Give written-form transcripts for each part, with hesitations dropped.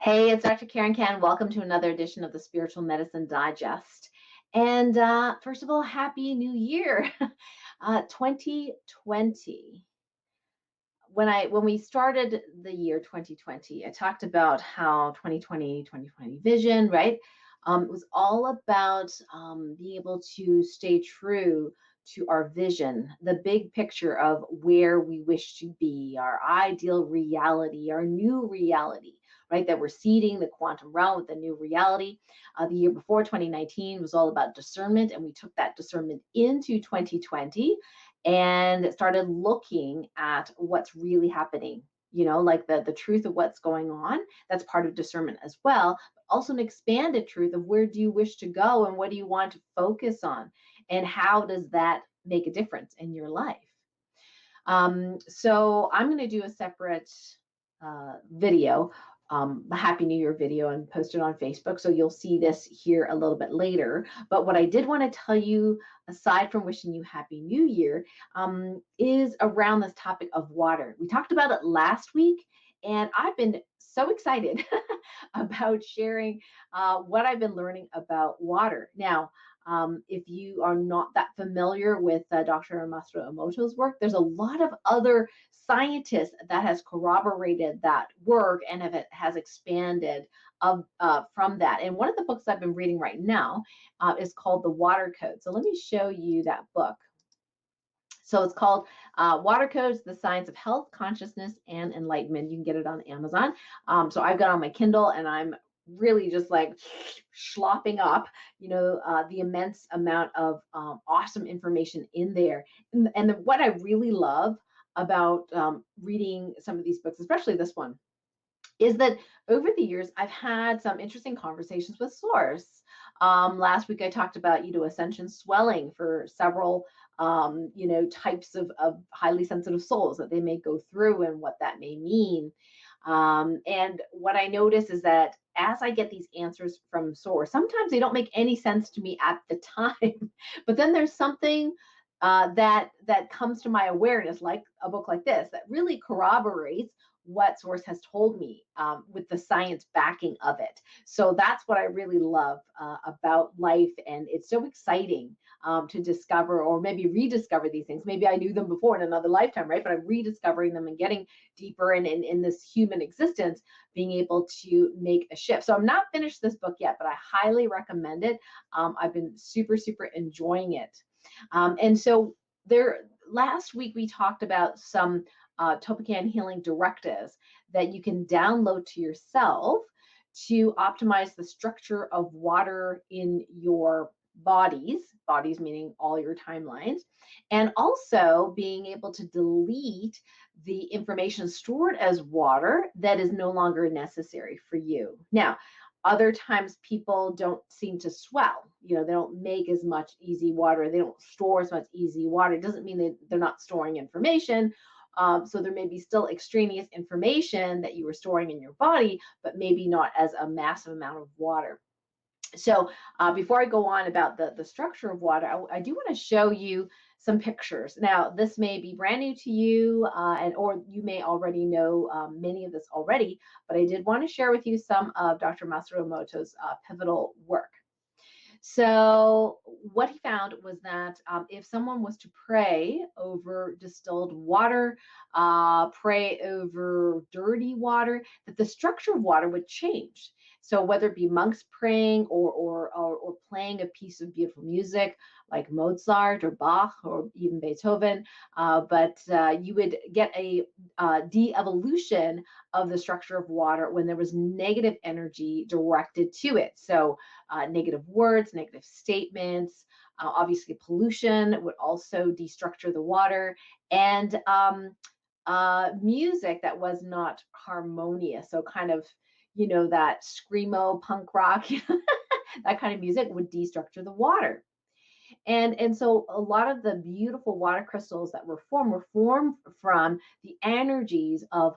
Hey, it's Dr. Karen Can. Welcome to another edition of the Spiritual Medicine Digest. And first of all, Happy New Year, 2020. When we started the year 2020, I talked about how 2020 vision, right? It was all about being able to stay true to our vision, the big picture of where we wish to be, our ideal reality, our new reality, right? That we're seeding the quantum realm with the new reality. The year before 2019 was all about discernment, and we took that discernment into 2020 and started looking at what's really happening, like the truth of what's going on. That's part of discernment as well, but also an expanded truth of where do you wish to go and what do you want to focus on, and how does that make a difference in your life. So I'm going to do a separate video, a Happy New Year video, and post it on Facebook. So you'll see this here a little bit later. But what I did want to tell you, aside from wishing you Happy New Year, is around this topic of water. We talked about it last week, and I've been so excited about sharing what I've been learning about water. Now, if you are not that familiar with Dr. Masaru Emoto's work, there's a lot of other scientists that has corroborated that work and has expanded from that. And one of the books I've been reading right now is called The Water Code. So let me show you that book. So it's called Water Codes, The Science of Health, Consciousness, and Enlightenment. You can get it on Amazon. So I've got it on my Kindle, and I'm really just like slopping up, the immense amount of awesome information in there. And what I really love about reading some of these books, especially this one, is that over the years, I've had some interesting conversations with Source. Last week, I talked about, Ascension swelling for several, types of highly sensitive souls that they may go through and what that may mean. And what I notice is that as I get these answers from Source, sometimes they don't make any sense to me at the time, but then there's something that comes to my awareness, like a book like this, that really corroborates what Source has told me with the science backing of it. So that's what I really love about life, and it's so exciting to discover or maybe rediscover these things. Maybe I knew them before in another lifetime, right? But I'm rediscovering them and getting deeper in this human existence, being able to make a shift. So I'm not finished this book yet, but I highly recommend it. I've been super, super enjoying it. And so last week we talked about some TOLPAKAN Healing Directives that you can download to yourself to optimize the structure of water in your bodies meaning all your timelines, and also being able to delete the information stored as water that is no longer necessary for you. Now, other times people don't seem to swell. They don't make as much easy water. They don't store as much easy water. It doesn't mean that they're not storing information. So there may be still extraneous information that you were storing in your body, but maybe not as a massive amount of water. So before I go on about the structure of water, I do want to show you some pictures. Now, this may be brand new to you, or you may already know many of this already, but I did want to share with you some of Dr. Masaru Emoto's pivotal work. So what he found was that if someone was to pray over distilled water, pray over dirty water, that the structure of water would change. So whether it be monks praying or playing a piece of beautiful music like Mozart or Bach or even Beethoven, but you would get a de-evolution of the structure of water when there was negative energy directed to it. So negative words, negative statements, obviously pollution would also destructure the water, and music that was not harmonious. So kind of, that screamo punk rock, that kind of music would destructure the water. And so a lot of the beautiful water crystals that were formed from the energies of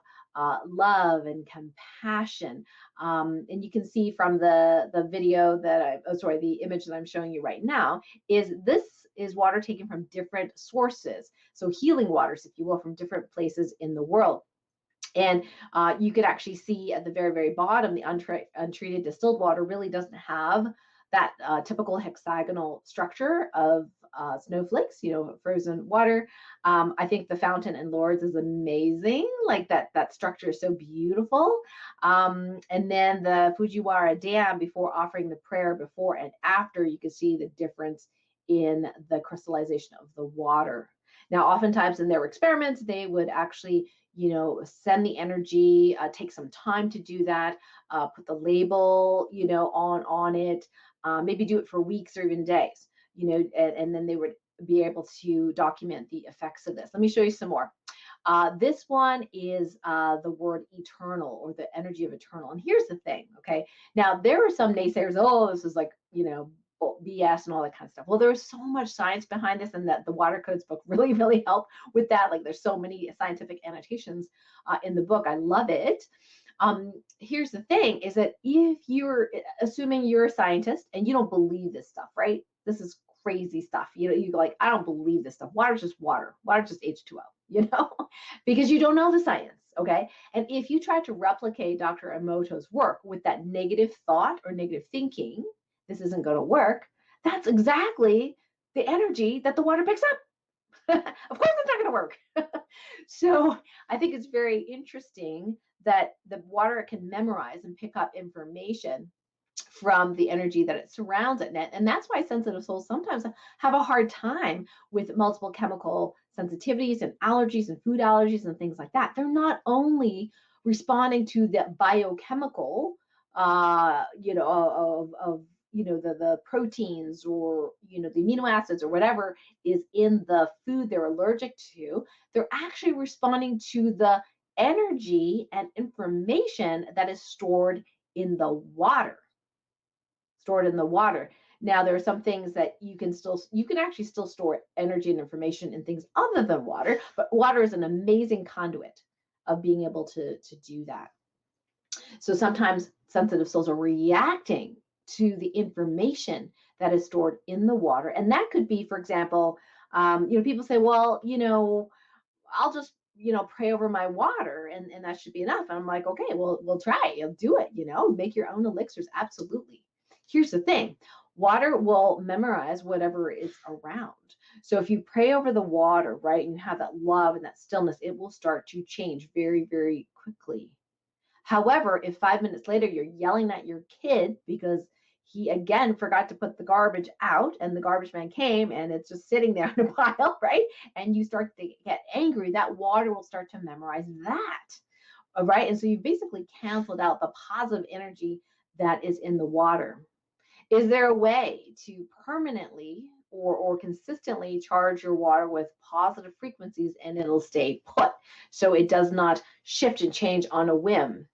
love and compassion. And you can see from the video that the image that I'm showing you right now, this is water taken from different sources. So healing waters, if you will, from different places in the world. And you could actually see at the very, very bottom, the untreated distilled water really doesn't have that typical hexagonal structure of snowflakes, frozen water. I think the fountain in Lourdes is amazing. Like that structure is so beautiful. And then the Fujiwara Dam, before offering the prayer, before and after, you can see the difference in the crystallization of the water. Now, oftentimes in their experiments, they would actually send the energy, take some time to do that, put the label, on it, maybe do it for weeks or even days, and then they would be able to document the effects of this. Let me show you some more. This one is the word eternal, or the energy of eternal. And here's the thing, okay? Now, there are some naysayers, oh, this is like, BS and all that kind of stuff. Well, there's so much science behind this, and that the Water Codes book really, really helped with that. Like, there's so many scientific annotations in the book. I love it. Here's the thing, is that if you're assuming you're a scientist and you don't believe this stuff, right? This is crazy stuff. You're like, I don't believe this stuff. Water's just water. Water's just H2O, because you don't know the science, okay? And if you try to replicate Dr. Emoto's work with that negative thought or negative thinking, this isn't going to work, that's exactly the energy that the water picks up. Of course it's not going to work. So I think it's very interesting that the water can memorize and pick up information from the energy that it surrounds it. And that's why sensitive souls sometimes have a hard time with multiple chemical sensitivities and allergies and food allergies and things like that. They're not only responding to the biochemical, the proteins, or the amino acids or whatever is in the food they're allergic to. They're actually responding to the energy and information that is stored in the water. Now, there are some things that you can actually still store energy and information in things other than water, but water is an amazing conduit of being able to do that. So sometimes sensitive souls are reacting to the information that is stored in the water. And that could be, for example, people say, well, I'll just, pray over my water and that should be enough. And I'm like, okay, well, we'll try. You'll do it, make your own elixirs. Absolutely. Here's the thing. Water will memorize whatever is around. So if you pray over the water, right, and you have that love and that stillness, it will start to change very, very quickly. However, if 5 minutes later you're yelling at your kid because he again forgot to put the garbage out and the garbage man came and it's just sitting there in a pile, right? And you start to get angry, that water will start to memorize that, all right? And so you've basically canceled out the positive energy that is in the water. Is there a way to permanently or consistently charge your water with positive frequencies and it'll stay put so it does not shift and change on a whim?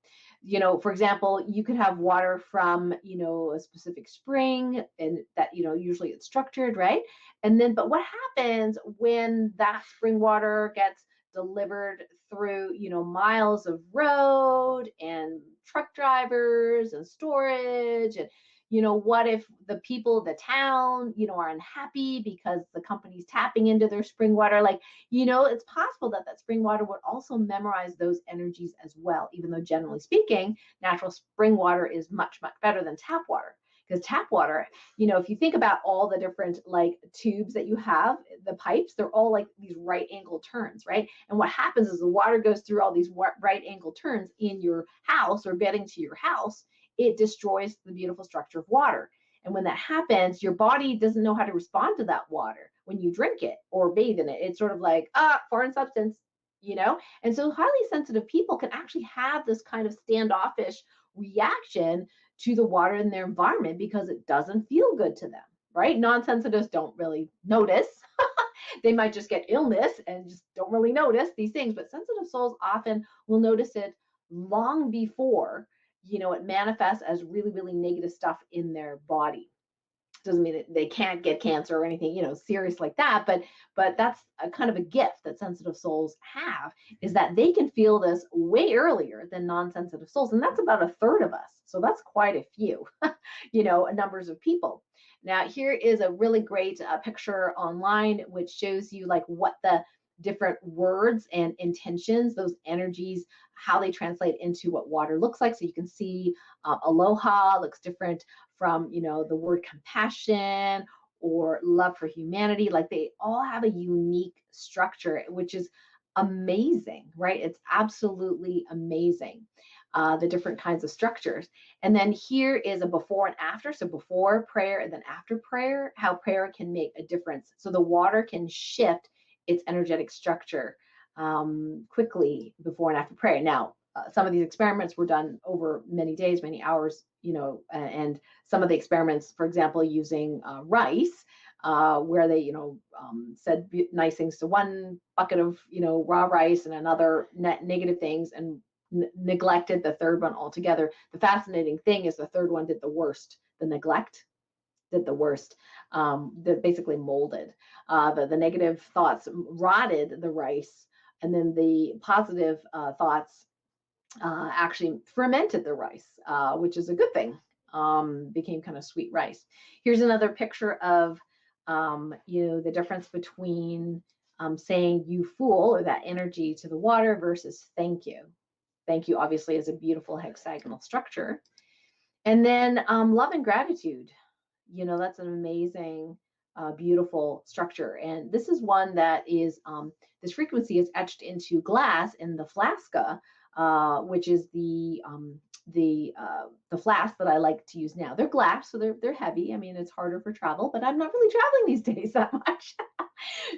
For example, you could have water from, a specific spring, and that, usually it's structured, right? And then, but what happens when that spring water gets delivered through, miles of road and truck drivers and storage, and what if the people of the town, are unhappy because the company's tapping into their spring water? Like, it's possible that spring water would also memorize those energies as well, even though generally speaking, natural spring water is much, much better than tap water. Because tap water, if you think about all the different like tubes that you have, the pipes, they're all like these right angle turns, right? And what happens is the water goes through all these right angle turns in your house or getting to your house. It destroys the beautiful structure of water. And when that happens, your body doesn't know how to respond to that water when you drink it or bathe in it. It's sort of like, foreign substance, And so highly sensitive people can actually have this kind of standoffish reaction to the water in their environment because it doesn't feel good to them, right? Non-sensitives don't really notice. They might just get illness and just don't really notice these things, but sensitive souls often will notice it long before it manifests as really, really negative stuff in their body. Doesn't mean that they can't get cancer or anything, serious like that, but that's a kind of a gift that sensitive souls have, is that they can feel this way earlier than non-sensitive souls, and that's about a third of us. So that's quite a few, numbers of people. Now, here is a really great picture online which shows you like what the different words and intentions, those energies, how they translate into what water looks like. So you can see aloha looks different from, the word compassion or love for humanity. Like they all have a unique structure, which is amazing, right? It's absolutely amazing, the different kinds of structures. And then here is a before and after. So before prayer and then after prayer, how prayer can make a difference. So the water can shift its energetic structure quickly before and after prayer. Now, some of these experiments were done over many days, many hours, and some of the experiments, for example, using rice, where they, said nice things to one bucket of, raw rice and another negative things, and neglected the third one altogether. The fascinating thing is the third one did the worst. The neglect did the worst. That basically molded. The negative thoughts rotted the rice, and then the positive thoughts actually fermented the rice, which is a good thing. Became kind of sweet rice. Here's another picture of, the difference between saying "you fool" or that energy to the water versus "thank you." Thank you obviously is a beautiful hexagonal structure. And then love and gratitude. That's an amazing, beautiful structure. And this is one that is, this frequency is etched into glass in the flasca, which is the flask that I like to use now. They're glass, so they're heavy. I mean, it's harder for travel, but I'm not really traveling these days that much.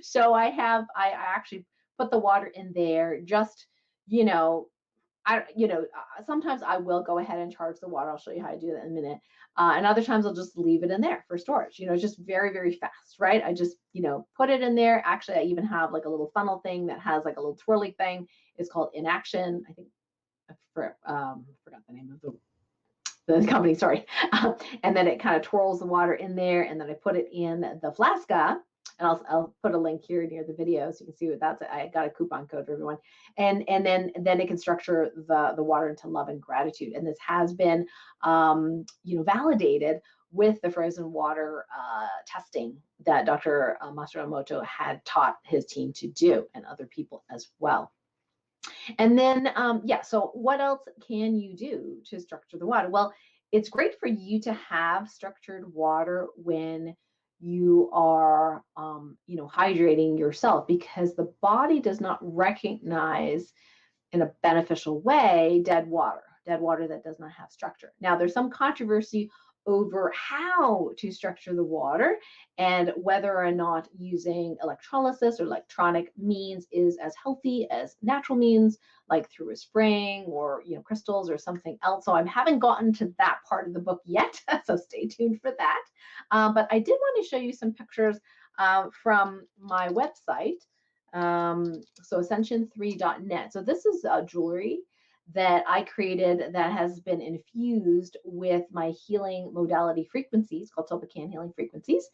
So I actually put the water in there, just, sometimes I will go ahead and charge the water. I'll show you how I do that in a minute. And other times I'll just leave it in there for storage. It's just very, very fast, right? I just, put it in there. Actually, I even have like a little funnel thing that has like a little twirly thing. It's called Inaction. I think I forgot the name of the company, sorry. And then it kind of twirls the water in there, and then I put it in the flasca. And I'll put a link here near the video so you can see what that's. I got a coupon code for everyone. And then it can structure the water into love and gratitude. And this has been validated with the frozen water testing that Dr. Masaru Emoto had taught his team to do, and other people as well. And then, so what else can you do to structure the water? Well, it's great for you to have structured water when you are, hydrating yourself, because the body does not recognize in a beneficial way dead water that does not have structure. Now, there's some controversy over how to structure the water and whether or not using electrolysis or electronic means is as healthy as natural means, like through a spring or crystals or something else. So I haven't gotten to that part of the book yet, so stay tuned for that. But I did want to show you some pictures from my website. So ascension3.net. So this is jewelry that I created that has been infused with my healing modality frequencies, called TOLPAKAN Healing Frequencies.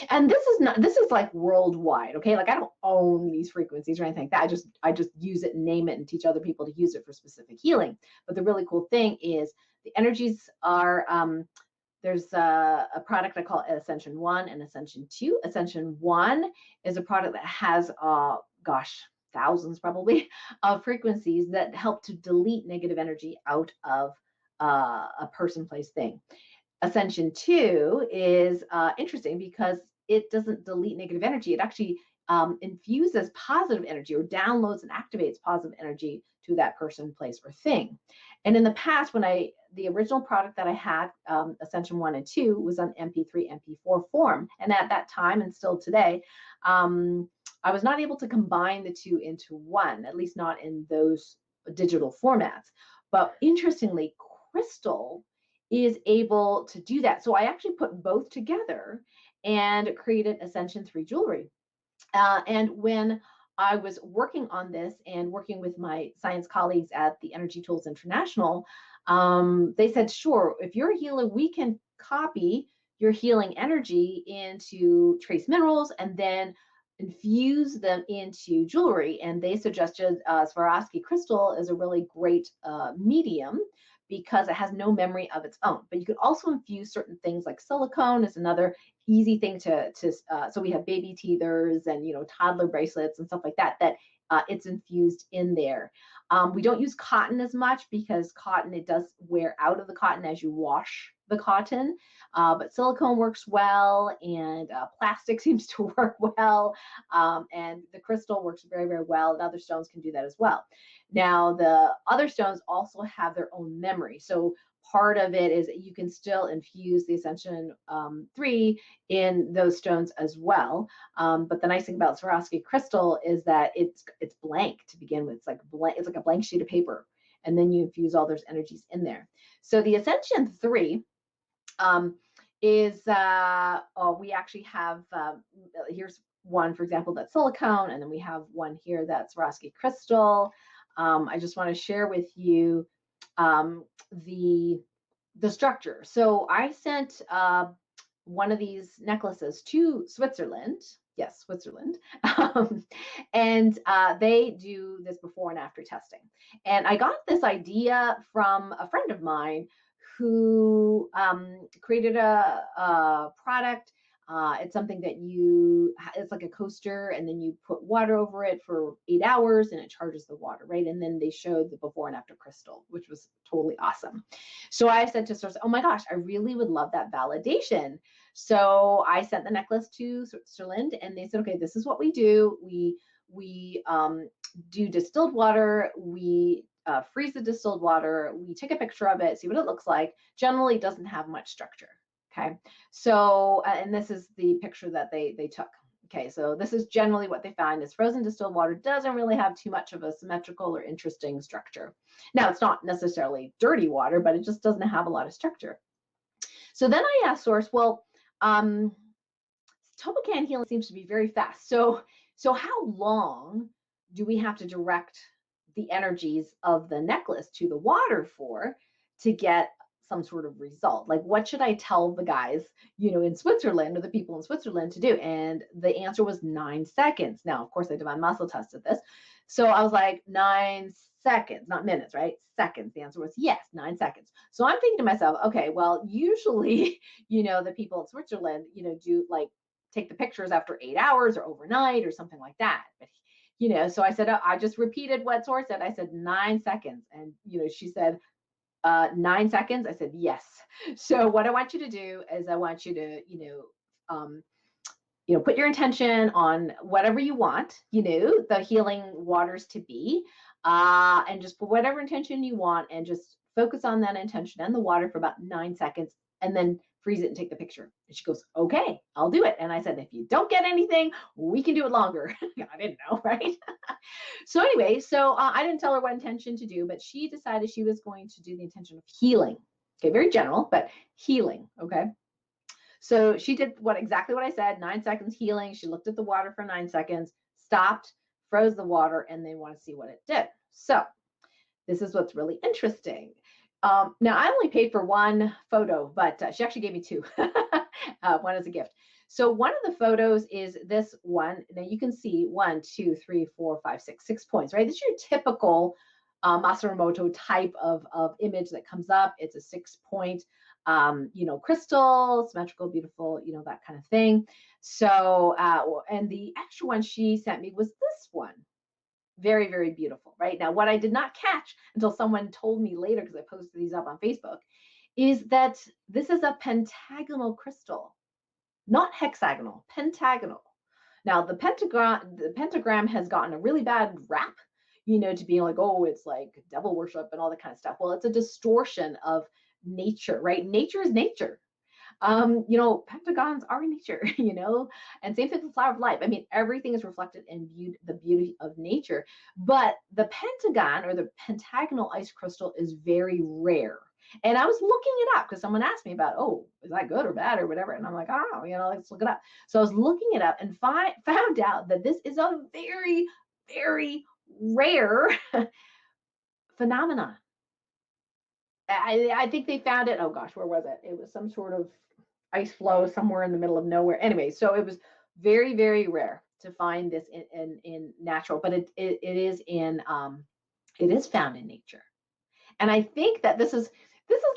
And this is like worldwide, okay? Like I don't own these frequencies or anything like that. I just use it and name it and teach other people to use it for specific healing. But the really cool thing is the energies are, there's a product I call Ascension 1 and Ascension 2. Ascension 1 is a product that has, thousands probably of frequencies that help to delete negative energy out of a person, place, thing. Ascension 2 is interesting because it doesn't delete negative energy. It actually infuses positive energy, or downloads and activates positive energy to that person, place, or thing. And in the past, the original product that I had, Ascension 1 and 2, was on MP3, MP4 form. And at that time, and still today, I was not able to combine the two into one, at least not in those digital formats. But interestingly, crystal is able to do that. So I actually put both together and created Ascension 3 jewelry. And when I was working on this and working with my science colleagues at the Energy Tools International, they said, sure, if you're a healer, we can copy your healing energy into trace minerals and then infuse them into jewelry. And they suggested Swarovski crystal is a really great medium, because it has no memory of its own. But you could also infuse certain things like silicone is another easy thing so we have baby teethers and, toddler bracelets and stuff like that, it's infused in there. We don't use cotton as much because cotton, it does wear out of the cotton as you wash the cotton, but silicone works well, and plastic seems to work well, and the crystal works very, very well, and other stones can do that as well. Now, the other stones also have their own memory. So part of it is that you can still infuse the Ascension 3 in those stones as well. But the nice thing about Swarovski crystal is that it's blank to begin with. It's like a blank sheet of paper, and then you infuse all those energies in there. So the Ascension 3 is we actually have here's one, for example, that's silicone, and then we have one here that's Swarovski crystal. I just want to share with you the structure. So I sent one of these necklaces to Switzerland. Yes, Switzerland. And they do this before and after testing. And I got this idea from a friend of mine who created a product. It's something that it's like a coaster, and then you put water over it for 8 hours and it charges the water, right? And then they showed the before and after crystal, which was totally awesome. So I said to Source, oh my gosh, I really would love that validation. So I sent the necklace to Switzerland, and they said, okay, this is what we do. We do distilled water. We freeze the distilled water. We take a picture of it, see what it looks like. Generally, it doesn't have much structure. Okay, so, and this is the picture that they took. Okay, so this is generally what they find is frozen distilled water doesn't really have too much of a symmetrical or interesting structure. Now, it's not necessarily dirty water, but it just doesn't have a lot of structure. So then I asked Source, well, TOLPAKAN healing seems to be very fast. So how long do we have to direct the energies of the necklace to the water for to get some sort of result? Like, what should I tell the guys, in Switzerland, or the people in Switzerland to do? And the answer was 9 seconds. Now, of course, I divine muscle tested this. So I was like, 9 seconds, not minutes, right? Seconds. The answer was yes, 9 seconds. So I'm thinking to myself, okay, well, usually, the people in Switzerland, do like take the pictures after 8 hours or overnight or something like that. But so I said, I just repeated what Source said. I said 9 seconds. And, she said, 9 seconds. I said, yes. So what I want you to do is I want you to, put your intention on whatever you want, the healing waters to be, and just put whatever intention you want and just focus on that intention and the water for about 9 seconds, and then freeze it and take the picture. And she goes, okay, I'll do it. And I said, if you don't get anything, we can do it longer. I didn't know, right? So anyway, I didn't tell her what intention to do, but she decided she was going to do the intention of healing. Okay, very general, but healing, okay? So she did exactly what I said, 9 seconds healing. She looked at the water for 9 seconds, stopped, froze the water, and they want to see what it did. So this is what's really interesting. Now, I only paid for one photo, but she actually gave me two, one as a gift. So one of the photos is this one. Now you can see 1, 2, 3, 4, 5, 6 points, right? This is your typical Masarumoto type of image that comes up. It's a 6-point, crystal, symmetrical, beautiful, that kind of thing. So, and the extra one she sent me was this one. Very, very beautiful, right? Now, what I did not catch until someone told me later, because I posted these up on Facebook, is that this is a pentagonal crystal, not hexagonal, pentagonal. Now, the pentagram has gotten a really bad rap, to being like, oh, it's like devil worship and all that kind of stuff. Well, it's a distortion of nature, right? Nature is nature. Pentagons are in nature, and same thing with flower of life. I mean, everything is reflected in the beauty of nature, but the pentagon or the pentagonal ice crystal is very rare. And I was looking it up because someone asked me about, oh, is that good or bad or whatever? And I'm like, oh, let's look it up. So I was looking it up and found out that this is a very, very rare phenomenon. I think they found it. Oh gosh, where was it? It was some sort of ice flow somewhere in the middle of nowhere. Anyway, so it was very, very rare to find this in natural, but it is found in nature. And I think that this is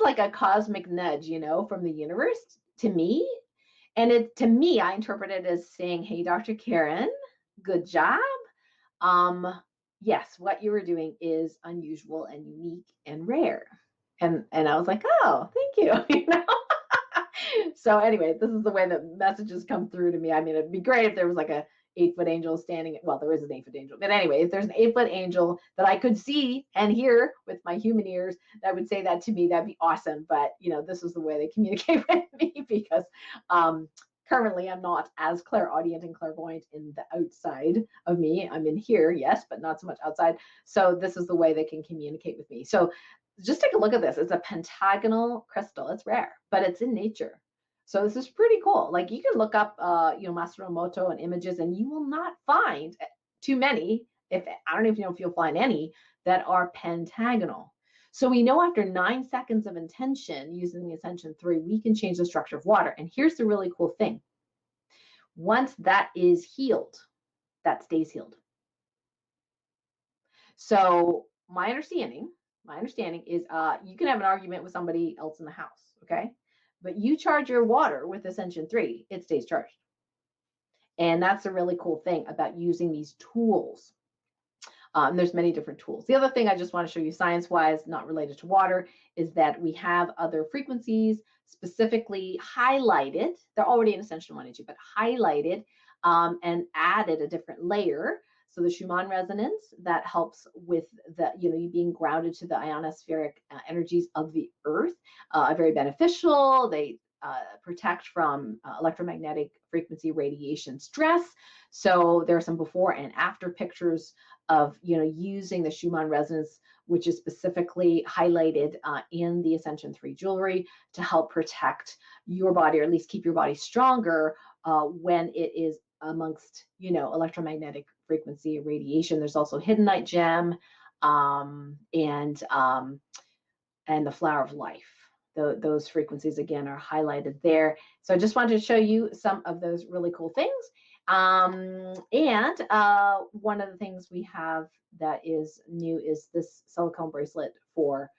like a cosmic nudge, you know, from the universe to me. And to me, I interpret it as saying, hey, Dr. Karen, good job. Yes, what you were doing is unusual and unique and rare. And I was like, oh, thank you. You know? So anyway, this is the way that messages come through to me. I mean, it'd be great if there was like a 8-foot angel standing. Well, there is an 8-foot angel, but anyway, if there's an 8-foot angel that I could see and hear with my human ears that would say that to me, that'd be awesome. But you know, this is the way they communicate with me because currently I'm not as clairaudient and clairvoyant in the outside of me. I'm in here, yes, but not so much outside. So this is the way they can communicate with me. So just take a look at this. It's a pentagonal crystal. It's rare, but it's in nature. So this is pretty cool. Like you can look up, you know, Masaru Emoto and images, and you will not find too many. If I don't know if you'll find any that are pentagonal. So we know after 9 seconds of intention using the Ascension 3, we can change the structure of water. And here's the really cool thing. Once that is healed, that stays healed. So my understanding is you can have an argument with somebody else in the house, okay? But you charge your water with Ascension 3, it stays charged. And that's a really cool thing about using these tools. There's many different tools. The other thing I just want to show you science-wise, not related to water, is that we have other frequencies specifically highlighted. They're already in Ascension 1 and 2, but highlighted and added a different layer. So the Schumann resonance that helps with the, you know, you being grounded to the ionospheric energies of the earth are very beneficial. They protect from electromagnetic frequency radiation stress. So there are some before and after pictures of, you know, using the Schumann resonance, which is specifically highlighted in the Ascension 3 jewelry to help protect your body, or at least keep your body stronger when it is amongst, you know, electromagnetic frequency radiation. There's also Hiddenite gem and the flower of life. Those frequencies again are highlighted there. So I just wanted to show you some of those really cool things. And one of the things we have that is new is this silicone bracelet for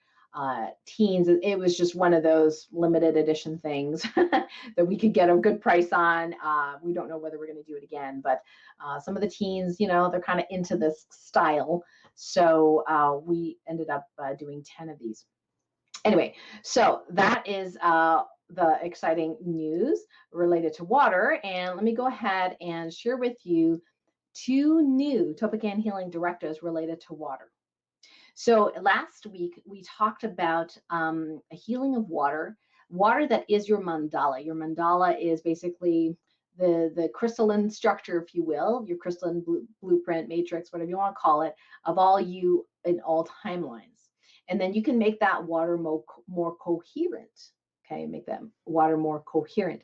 teens. It was just one of those limited edition things that we could get a good price on. We don't know whether we're going to do it again, but some of the teens, you know, they're kind of into this style. So we ended up doing 10 of these. Anyway, so that is the exciting news related to water. And let me go ahead and share with you 2 new TOLPAKAN Healing Directives related to water. So last week, we talked about a healing of water that is your mandala. Your mandala is basically the crystalline structure, if you will, your crystalline blueprint, matrix, whatever you want to call it, of all you in all timelines. And then you can make that water more coherent, okay? Make that water more coherent.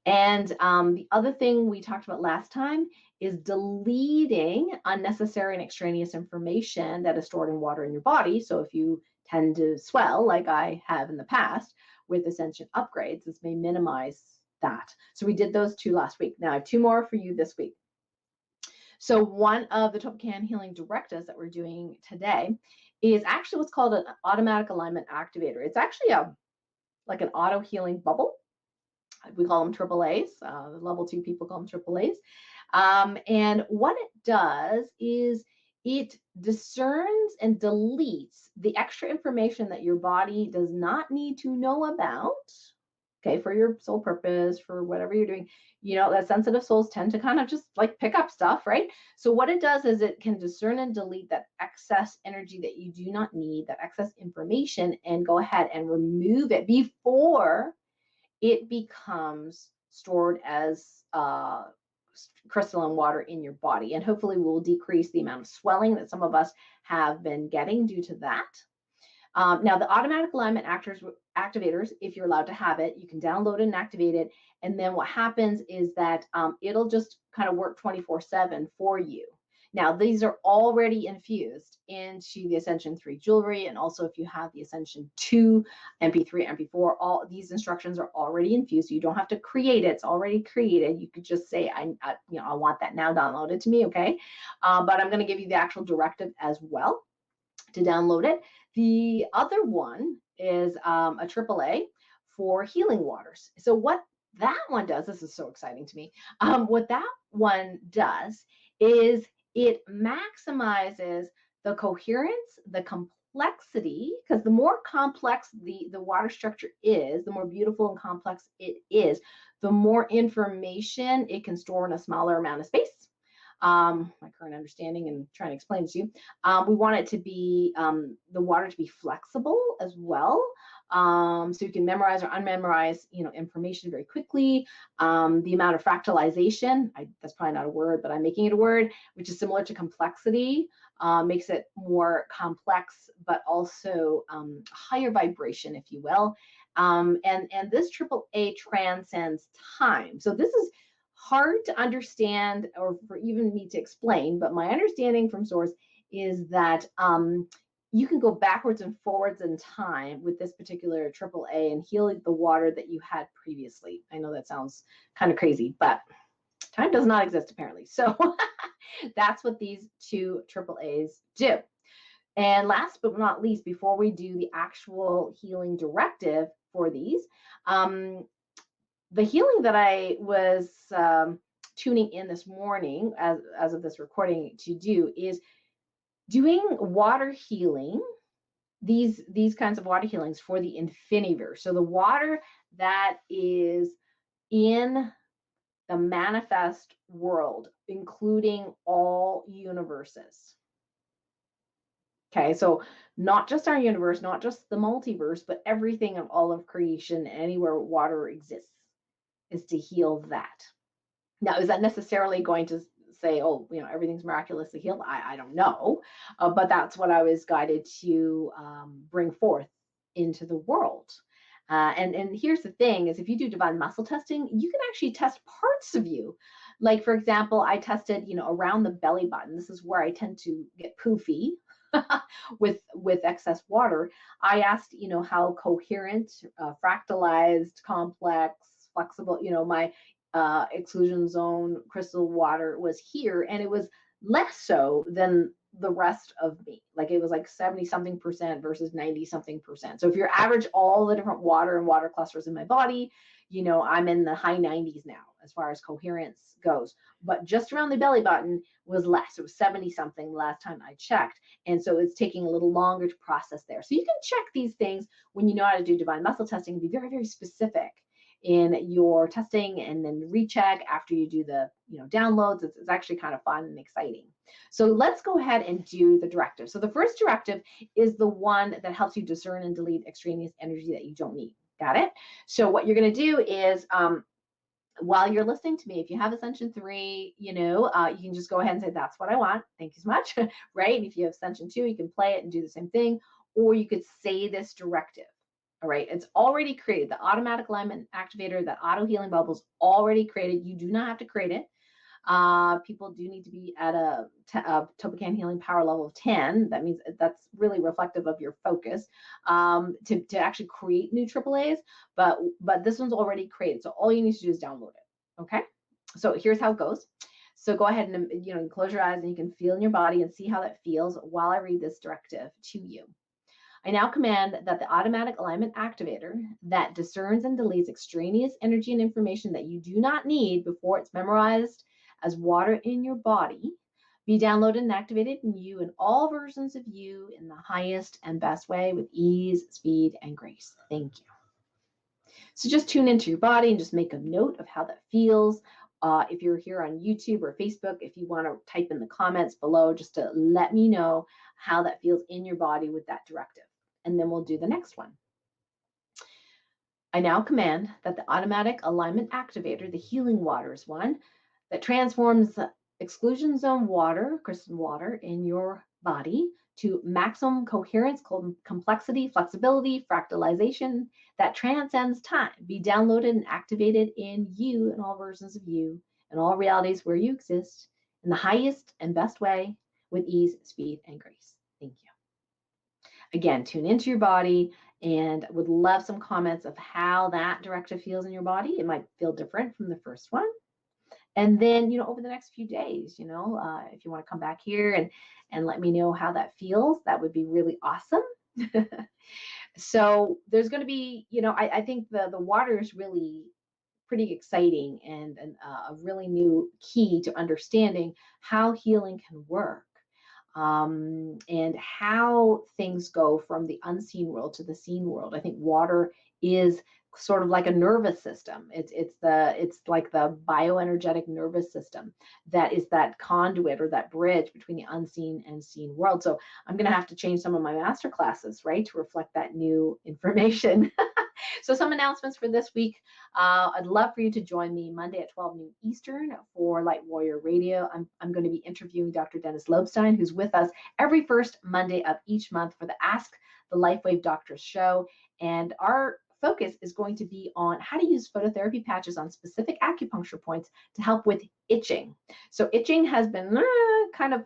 And the other thing we talked about last time is deleting unnecessary and extraneous information that is stored in water in your body. So if you tend to swell, like I have in the past with Ascension upgrades, this may minimize that. So we did those 2 last week. Now I have 2 more for you this week. So one of the TOLPAKAN Healing Directives that we're doing today is actually what's called an automatic alignment activator. It's actually like an auto healing bubble. We call them AAAs. Level 2 people call them AAAs. And what it does is it discerns and deletes the extra information that your body does not need to know about, okay, for your soul purpose, for whatever you're doing. You know, that sensitive souls tend to kind of just like pick up stuff, right? So what it does is it can discern and delete that excess energy that you do not need, that excess information, and go ahead and remove it before it becomes stored as crystalline water in your body. And hopefully will decrease the amount of swelling that some of us have been getting due to that. Now, the automatic alignment activators, if you're allowed to have it, you can download it and activate it. And then what happens is that it'll just kind of work 24/7 for you. Now, these are already infused into the Ascension 3 jewelry. And also if you have the Ascension 2, MP3, MP4, all these instructions are already infused. So you don't have to create it. It's already created. You could just say, I want that now, download it to me, okay? But I'm going to give you the actual directive as well. to download it. The other one is a AAA for healing waters. So what that one does, this is so exciting to me. What that one does is it maximizes the coherence, the complexity, because the more complex the water structure is, the more beautiful and complex it is, the more information it can store in a smaller amount of space. My current understanding and trying to explain it to you. We want it to be, the water to be flexible as well. So you can memorize or unmemorize, information very quickly. The amount of fractalization, that's probably not a word, but I'm making it a word, which is similar to complexity, makes it more complex, but also higher vibration, if you will. And this AAA transcends time. So this is hard to understand or for even me to explain, but my understanding from source is that you can go backwards and forwards in time with this particular AAA and heal the water that you had previously. I know that sounds kind of crazy, but time does not exist apparently. So that's what these two AAAs do. And last but not least, before we do the actual healing directive for these, the healing that I was tuning in this morning as of this recording to do is doing water healing, these kinds of water healings for the infiniverse. So the water that is in the manifest world, including all universes. Okay, so not just our universe, not just the multiverse, but everything of all of creation, anywhere water exists, is to heal that. Now, is that necessarily going to say, oh, everything's miraculously healed? I don't know, but that's what I was guided to bring forth into the world. And here's the thing is, if you do divine muscle testing, you can actually test parts of you. Like, for example, I tested, around the belly button. This is where I tend to get poofy with excess water. I asked, how coherent, fractalized, complex, flexible, my exclusion zone crystal water was here, and it was less so than the rest of me. Like, it was like 70 something percent versus 90 something percent. So if you average all the different water and water clusters in my body, I'm in the high 90s now as far as coherence goes. But just around the belly button was less. It was 70 something last time I checked. And so it's taking a little longer to process there. So you can check these things when you know how to do divine muscle testing and be very, very specific in your testing, and then recheck after you do the downloads. It's actually kind of fun and exciting. So let's go ahead and do the directive. So the first directive is the one that helps you discern and delete extraneous energy that you don't need. Got it? So what you're going to do is, while you're listening to me, if you have Ascension 3, you can just go ahead and say, that's what I want. Thank you so much. Right? And if you have Ascension 2, you can play it and do the same thing, or you could say this directive. All right, it's already created. The automatic alignment activator, that auto healing bubble is already created. You do not have to create it. People do need to be at a TOLPAKAN healing power level of 10. That means that's really reflective of your focus to actually create new AAAs. But this one's already created, so all you need to do is download it. Okay, so here's how it goes. So go ahead and close your eyes, and you can feel in your body and see how that feels while I read this directive to you. I now command that the automatic alignment activator that discerns and deletes extraneous energy and information that you do not need before it's memorized as water in your body be downloaded and activated in you and all versions of you in the highest and best way with ease, speed, and grace. Thank you. So just tune into your body and just make a note of how that feels. If you're here on YouTube or Facebook, if you want to type in the comments below just to let me know how that feels in your body with that directive. And then we'll do the next one. I now command that the automatic alignment activator, the healing waters one, that transforms exclusion zone water, crystal water, in your body to maximum coherence, complexity, flexibility, fractalization that transcends time, be downloaded and activated in you and all versions of you and all realities where you exist in the highest and best way with ease, speed, and grace. Thank you. Again, tune into your body, and would love some comments of how that directive feels in your body. It might feel different from the first one. And then, over the next few days, if you want to come back here and let me know how that feels, that would be really awesome. So there's going to be, I think the water is really pretty exciting and a really new key to understanding how healing can work, and how things go from the unseen world to the seen world. I think water is sort of like a nervous system. It's like the bioenergetic nervous system that is that conduit or that bridge between the unseen and seen world. So I'm going to have to change some of my master classes, right, to reflect that new information. So some announcements for this week. I'd love for you to join me Monday at 12 noon Eastern for Light Warrior Radio. I'm going to be interviewing Dr. Dennis Lobstein, who's with us every first Monday of each month for the Ask the Lifewave Doctors show. And our focus is going to be on how to use phototherapy patches on specific acupuncture points to help with itching. So itching has been kind of,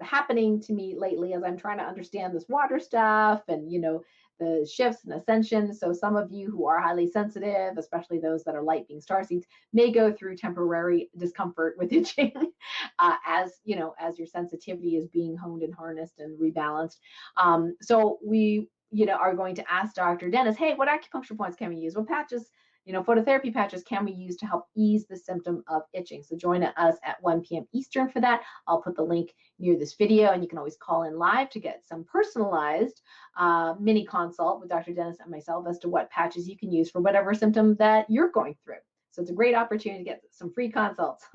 happening to me lately as I'm trying to understand this water stuff and, the shifts and ascension. So some of you who are highly sensitive, especially those that are light being starseeds, may go through temporary discomfort with itching as your sensitivity is being honed and harnessed and rebalanced. So we are going to ask Dr. Dennis, hey, what acupuncture points can we use? What patches, phototherapy patches can we use to help ease the symptom of itching? So join us at 1 p.m. Eastern for that. I'll put the link near this video, and you can always call in live to get some personalized mini consult with Dr. Dennis and myself as to what patches you can use for whatever symptom that you're going through. So it's a great opportunity to get some free consults.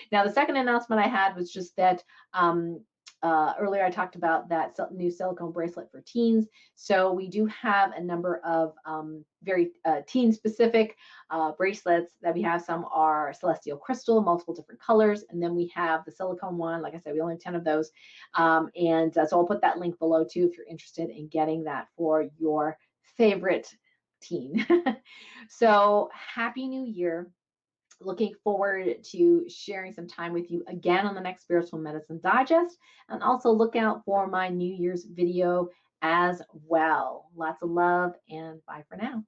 Now, the second announcement I had was just that earlier I talked about that new silicone bracelet for teens. So we do have a number of very teen-specific bracelets that we have. Some are celestial crystal, multiple different colors, and then we have the silicone one. Like I said, we only have 10 of those. So I'll put that link below too if you're interested in getting that for your favorite teen. So happy New Year. Looking forward to sharing some time with you again on the next Spiritual Medicine Digest, and also look out for my New Year's video as well. Lots of love, and bye for now.